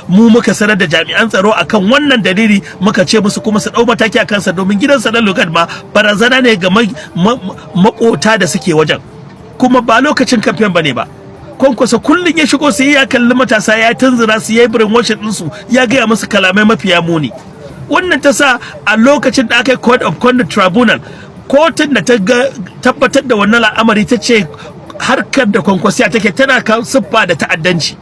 mu muka sanar da jami'an tsaro akan wannan dalili, muka ce musu kuma su dau mataki a kansa domin gidansa na Lugard ma barazana ne ga makota da suke wajen, kuma ba lokacin kamfen bane ba. Kwankwaso kullum ya shigo sai ya kalli matasa, ya tunzura su, ya yi brainwashing ɗinsu, ya gaya musu kalamai mafiya muni. Wannan ta sa a lokacin da aka yi Code of Conduct Tribunal, kotun da ta tabbatar da wannan al'amari ta ce harkar da Kwankwasiya take tana kan siffa da ta'addanci.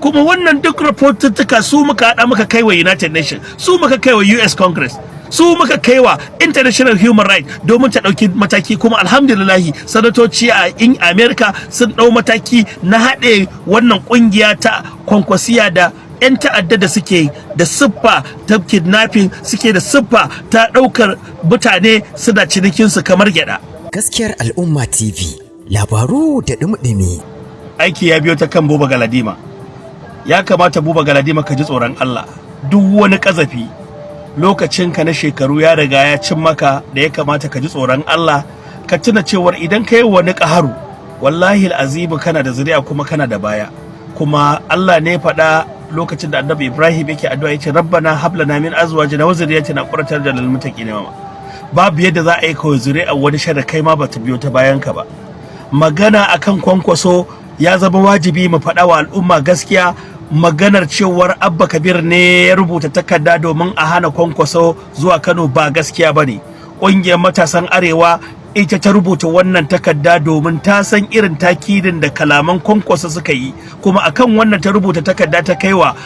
Kuma wannan duk rahotantuka su muka haɗa muka kai wa United Nations, su muka kai wa US Congress, su muka kai wa International Human Rights domin ta ɗauki mataki. Kuma alhamdulillahi sanatoci a America sun ɗau mataki na haɗe wannan ƙungiya ta Kwankwasiya da 'yan ta'adda da suke da siffa ta kidnapping, suke da siffa ta ɗaukar mutane suna cinikinsu kamar gyaɗa. Gaskiyar Al'umma TV, labaru da ɗumi-ɗumi. Aiki ya biyo ta kan Buba Galadima. Ya kamata Buba Galadima ka ji tsoron Allah. Duk wani ƙazafi lokacinka na shekaru ya riga ya cin maka da ya kamata ka ji tsoron Allah. Ka tuna cewar idan ka yi wani ƙaharu, wallahi al'azimu kana da zuriya kuma kana da baya. Kuma Allah ne faɗa lokacin da Annabi Ibrahim yake addu'a yace Rabbana hab lana min azwajina wa dhurriyyatina qurrata a'yunin lil muttaqin. Babu yadda za a yi kawai zuri'a wani shada kai ma bata biyo ta bayan ka ba. Magana akan Kwankwaso ya zama wajibi mu faɗa wa al'umma gaskiya. Maganar cewar Abba Kabir ne ya rubuta takarda domin a hana Kwankwaso zuwa Kano ba gaskiya bane. Ƙungiyar matasan Arewa ita ta rubuta wannan takarda domin ta san irin takidin da kalaman Kwankwaso suka yi, kuma akan wannan ta rubuta takarda ta kaiwa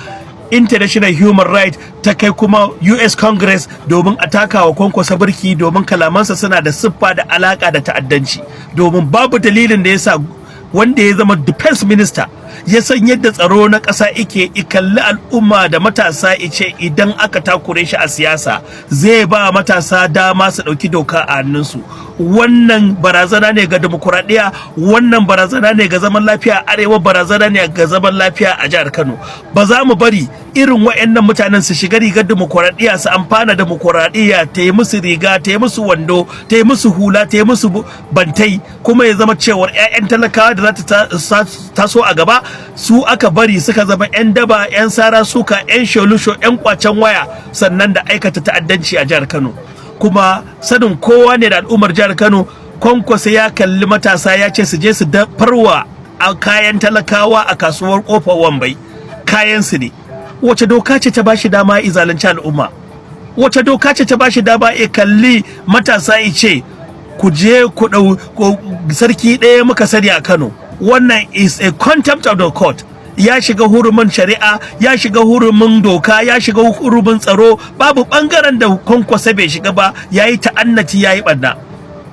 International Human Rights, ta kai kuma US Congress domin a takawa Kwankwaso birki domin kalamansa suna da siffa da alaka da ta'addanci. Domin babu dalilin da yasa wanda ya zama defense minister ya san yadda tsaro na ƙasa ike ikalli al'umma da matasa ice idan aka takure shi a siyasa zai ba matasa dama su ɗauki doka a hannunsu. Wannan barazana ne ga demokuraɗiyya, wannan barazana ne ga zaman lafiya a Arewa, barazana ne ga zaman lafiya a jihar Kano. Ba za mu bari irin waɗannan mutanen su shiga rigar demokuraɗiyya, su amfana demokuraɗiyya, ta yi musu riga, ta yi musu wando, ta yi musu hula, ta yi musu bantai, kuma ya zama cewar 'ya'yan talakawa da za ta taso a gaba su aka bari suka zama 'yan daba, 'yan sara suka, 'yan sholusho, 'yan kwacen waya, sannan da aikata ta'addanci a jihar Kano. Kuma sanin kowa ne da al'ummar jihar Kano, Kwankwaso ya kalli matasa ya ce su je su farwa a kayan talakawa a kasuwar Kofar Wambai, kayan su ne. Wace doka ce ta bashi dama ya zalunci al'umma? Wace doka ce ta bashi dama ya kalli matasa ya ce ku je ku dau sarki ɗaya muka sani a Kano? Wannan is a contempt of the court. Ya shiga hurumin shari'a, ya shiga hurumin doka, ya shiga hurumin tsaro. Babu bangaren da Kwankwaso bai shiga ba, yayi ta'annati, yayi ɓanna.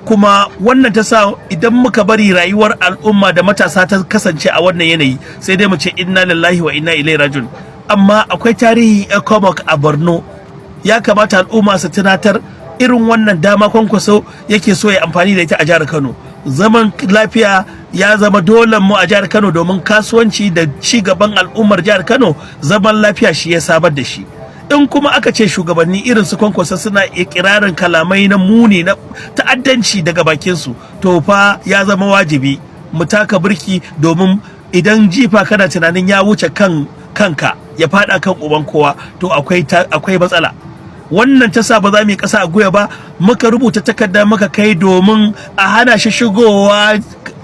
Kuma wannan ta sa idan muka bari rayuwar al'umma da matasa ta kasance a wannan yanayi, sai dai mu ce inna lillahi wa inna ilaihi rajiun. Amma akwai tarihi ECOMOG a Borno. Ya kamata al'umma su tunatar irin wannan dama Kwankwaso yake so ya amfani da ita a jihar Kano. Zaman lafiya ya zama dole mu a jihar Kano domin kasuwanci da ci gaban al'ummar jihar Kano, zaman lafiya shi ya sabar da shi. In kuma aka ce shugabanni irin su Kwankwaso suna ikirarin kalamai na muni na ta'addanci daga bakin su, to fa ya zama wajibi mu taka birki, domin idan jifa kana tunanin ya wuce kanka ya fada kan uban kowa, to akwai matsala. Wannan ta sa ba za mu yi ƙasa a guya ba, muka rubuta takarda muka kai domin a hana shi shigowa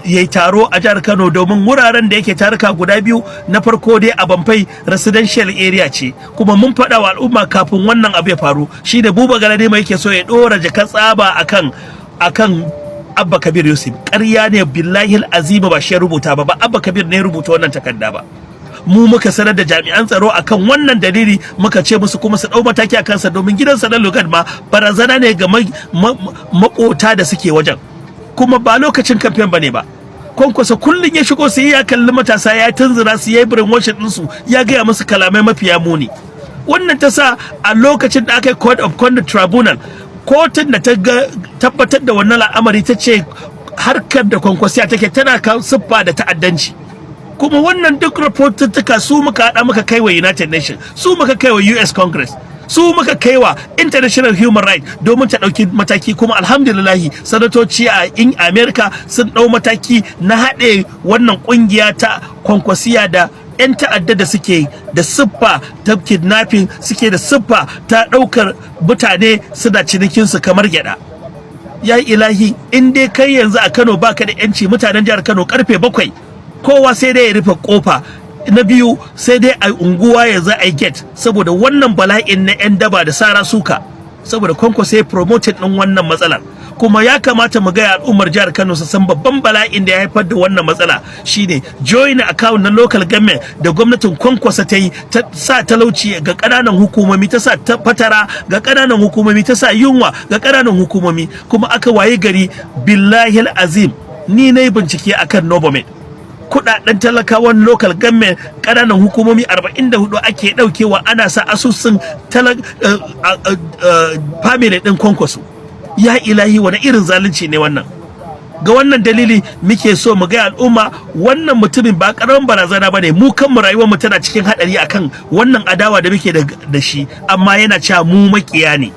ya yi taro a jihar Kano, domin wuraren da yake taruka guda biyu, na farko dai a Bamfai residential area ce, kuma mun faɗa wa al'umma kafin wannan abu ya faru, shi da Buba Galadima yake so ya ɗora jakar tsaba akan Abba Kabir Yusuf. Ƙarya ne, billahi azima ba shi ya rubuta ba Abba Kabir ne ya rubuta wannan takarda ba. Mu muka sanar da jami'an tsaro akan wannan dalili, muka ce musu kuma su dau mataki a kansa domin gidansa na Lugard ma barazana ne ga makota da suke wajen, kuma ba lokacin kamfen bane ba. Kwankwaso kullum ya shigo sai ya kalli matasa, ya tunzura su, ya yi brainwashing ɗinsu, ya gaya musu kalamai mafiya muni. Wannan ta sa a lokacin da aka yi Code of Conduct Tribunal, kotun da ta tabbatar da wannan al'amari ta ce harkar da Kwankwasiya take tana kan siffa da ta'addanci. Kuma wannan duk rahotantuka su muka haɗa muka kai wa United Nations, su muka kai wa US Congress, su muka kai wa International Human Rights domin ta ɗauki mataki. Kuma alhamdulillahi sanatoci a America sun ɗau mataki na haɗe wannan ƙungiya ta Kwankwasiya da 'yan ta'adda da suke da siffa ta kidnapping, suke da siffa ta ɗaukar mutane suna cinikinsu kamar gyada. Ya ilahi, in dai kai yanzu a Kano baka da yanci, mutanen jihar Kano karfe 7 kowa sai dai ya rufe kofa. Na biyu sai dai a unguwa yanzu a gate saboda wannan bala'in na 'yan daba da sara suka, saboda Kwankwaso sai promoted din wannan matsalar. Kuma ya kamata mu ga al'ummar jihar Kano su san babban bala'in da ya haifar da wannan matsala shine join account na local government da gwamnatin Kwankwaso ta yi, ta sa talauci ga ƙananan hukumomi, ta sa fatara ga ƙananan hukumomi, ta sa yunwa ga ƙananan hukumomi. Kuma aka waye gari billahi azim, ni nayi bincike akan Novomed, kudaden talakawan local government ƙananan hukumomi 44 ake daukewa ana sa asusun family din Kwankwaso. Ya ilahi, wani irin zalunci ne wannan? Ga wannan dalili muke so mu ga al'umma wannan mutumin ba karamin barazana bane. Mu kanmu rayuwar mu tana cikin hadari akan wannan adawa da muke da shi, amma yana cewa mu makiya ne.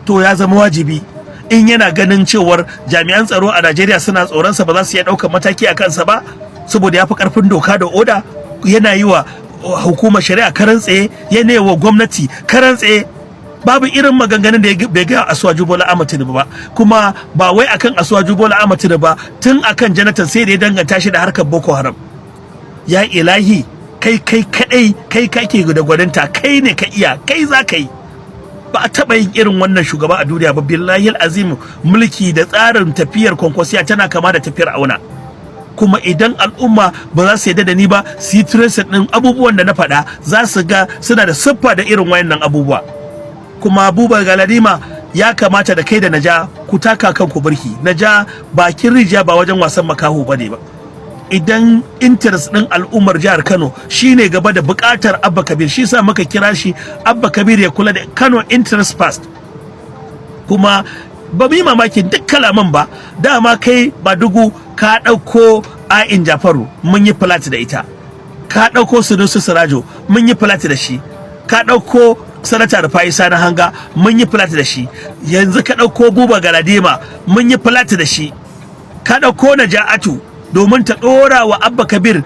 To ya zama wajibi in yana ganin cewar jami'an tsaro a Najeriya suna tsoron sa, ba za su iya daukar mataki a kansa ba saboda ya fi karfin doka da oda, yana yi wa hukumar shari'a karan tsaye, yana yi wa gwamnati karan tsaye. Babu irin maganganun da bai ga Asuwaju Bola Ahmed Tinubu ba, kuma ba wai akan Asuwaju Bola Ahmed Tinubu ba, tun akan Jonathan sai da ya danganta shi da harkar Boko Haram. Ya ilahi, kai kadai kai kake da gwaninta, kai ne ka iya, kai za ka yi. Ba a taɓa yin irin wannan shugaba a duniya ba. Billahi azim, mulki da tsarin tafiyar Kwankwasiya tana kama da tafiyar auna. Kuma idan al'umma ba za su yarda da ni ba, su yi tracing ɗin abubuwan da na faɗa, za su ga suna da siffa da irin wayannan abubuwa. Kuma Buba Galadima, ya kamata da kai da Naja ku taka kanku birki. Naja bakin rijiya ba wajen wasan makaho bane ba. Idan interest din al'ummar jihar Kano shine gaba da bukatar Abba Kabir, shi sa muka kira shi Abba Kabir ya kula da Kano interest first. Kuma ba mu yi mamakin duk kalaman ba, dama kai Madugu ka dauko A'in Jafaru, mun yi flat da ita. Ka dauko Sunusi Sirajo, mun yi flat da shi. Ka dauko Sanata Rufai Sani Hanga, mun yi flat da shi. Yanzu ka dauko Buba Galadima, mun yi flat da shi. Ka dauko Naja'atu domin ta dora wa Abba Kabir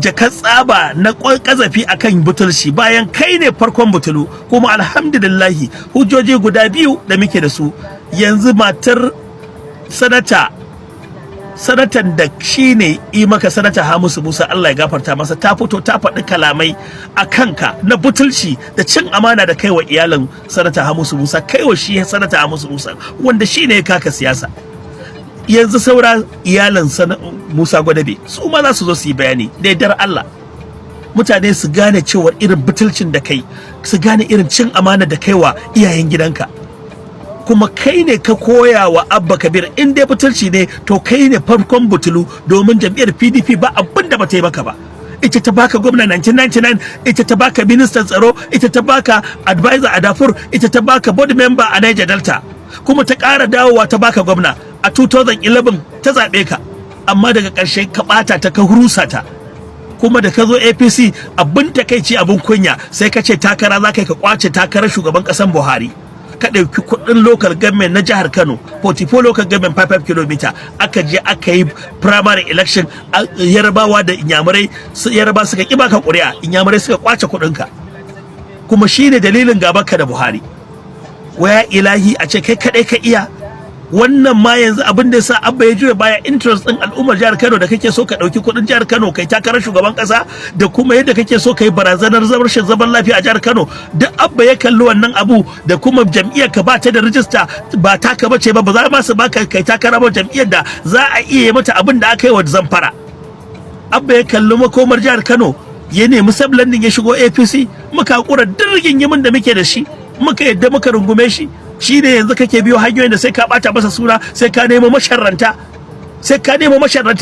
jakar tsaba na kazafi akan butulci, bayan kai ne farkon butulu. Kuma alhamdulillahi hujjoji guda biyu da muke da su. Yanzu matar sanatan da shi ne yi maka Sanata Hamisu Musa, Allah ya gafarta masa, ta fito ta faɗi kalamai a kanka na butulci da cin amana da kaiwa iyalin Sanata Hamisu Musa, kaiwa shi Sanata Hamisu Musa wanda shi ne ya kaka siyasa. Yanzu saura iyalin Musa Gwadabe, su ma za su zo su yi bayani da yardar Allah. Mutane su gane cewar irin butulcin da kai, su gane irin cin amana da kaiwa iyayen gidanka. Kuma kai ne ka koya wa Abba Kabir, in dai butulci ne to kai ne farkon butulu, domin jam'iyyar PDP ba abin da bata yi maka ba. Ita ta baka gwamna 1999, ita ta baka ministan tsaro, ita ta baka advisor a Darfur, ita ta baka board member a Niger Delta, kuma ta ƙara dawowa ta baka gwamna a 2011 ta zaɓe ka, amma daga ƙarshe ka ɓata ta, ka hurusa ta. Kuma da ka zo APC, abin takaici abin kunya, sai ka ce takara za ka kwace takarar shugaban ƙasan Buhari. Ka ɗauki kuɗin local government na jihar Kano, 44 local government 5 km, aka je aka yi primary election, Yarbawa da Inyamurai, Yarba suka ƙi baka ƙuri'a, Inyamurai suka kwace kuɗinka. Kuma shine dalilin gabanka da Buhari. Waya ilahi, a ce kai kaɗai ka iya. Wannan ma yanzu abin da yasa Abba ya juya baya interest din al'ummar jihar Kano, da kake so ka dauki kudin jihar Kano kai takarar shugaban kasa, da kuma yadda kake so kai barazanar rashin zaman lafiya a jihar Kano, duk Abba ya kalli wannan abu, da kuma jam'iyyar ka ba ta da rijista, ba taka bace ba za ma su baka kai takara ba jam'iyyar da za a iya mata abin da aka yi wa Zamfara. Abba ya kalli makomar jihar Kano, ya nemi sablandin ya shigo APC, muka hakura duk rigingimin da muke da shi, muka yadda muka rungume shi. Shi ne yanzu kake biyo hanyoyin da sai ka bata masa suna, sai ka nemo masharranta,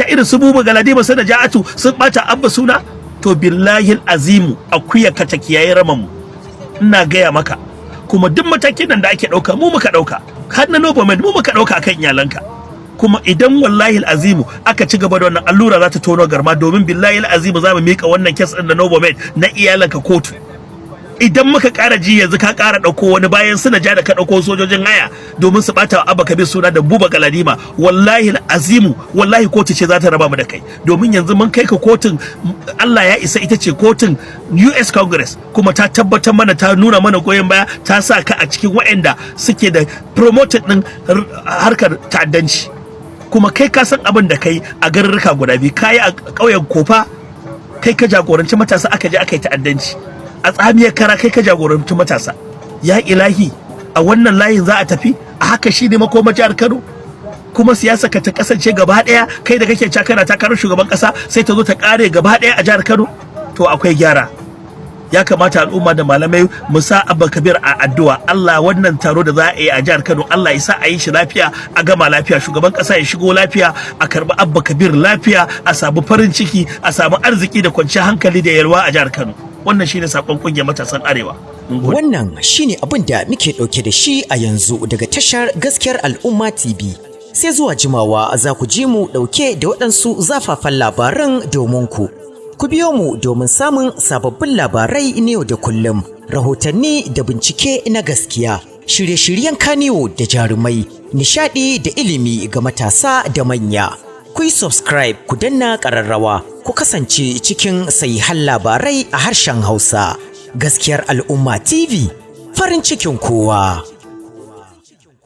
irin su Buba Galadima, sai da Ja'atu sun bata Abba suna. To billahi azimu, akuya ka ta kiyaye raman mu, ina gaya maka. Kuma duk matakin nan da ake dauka mu muka dauka, har na Novomed mu muka dauka kan iyalanka. Kuma idan wallahi azimu aka ci gaba da wannan allura za ta tono garma, domin billahi azimu za mu mika wannan kes din da Novomed na iyalanka kotu. idan muka ƙara ji yanzu ka ƙara ɗauko wani bayan suna ja da ka ɗauko sojojin haya domin su ɓata Abba Kabir suna da Buba Galadima, wallahi azimu wallahi kotu ce za ta raba mu da kai, domin yanzu mun kai ka kotun Allah ya isa, ita ce kotun US Congress, kuma ta tabbatar mana, ta nuna mana goyon baya, ta sa ka a cikin waɗanda suke da promoted ɗin harkar ta'addanci. Kuma kai ka san abin da kai a garurruka guda biyu, kayi a ƙauyen Kofa kai ka jagoranci matasa aka je aka yi ta'addanci, a tsamiyar Kara kai ka jagoranci matasa. Ya ilahi, a wannan layin za a tafi a haka? Shi ne makoma jihar Kano? Kuma siyasa ka ta kasance gaba daya, kai da kake cakana takarar shugaban kasa sai ta zo ta kare gaba daya a jihar Kano? To akwai gyara. Ya kamata al'umma da malamai mu sa Abba Kabir a addu'a. Allah, wannan taro da za a yi a jihar Kano, Allah ya sa a yi shi lafiya, a gama lafiya, shugaban kasa ya shigo lafiya, a karbi Abba Kabir lafiya, a samu farin ciki, a samu arziki da kwanciyar hankali da yalwa a jihar Kano. Wannan shine sakon kungiyar matasan Arewa. Wannan shine abin da muke dauke da shi a yanzu daga tashar Gaskiyar Al'umma TV. Sai zuwa jimawa za ku ji mu dauke da waɗansu zafafan labaran domin ku. Ku biyo mu domin samun sababbin labarai na yau da kullum, rahotanni da bincike na gaskiya, shirye-shiryen Kaniwo da jarumai, nishadi da ilimi ga matasa da manya. Ku yi subscribe, ku danna ƙararrawa, ku kasance cikin sahihan labarai a harshen Hausa. Gaskiyar Al'umma TV, farin cikin kowa.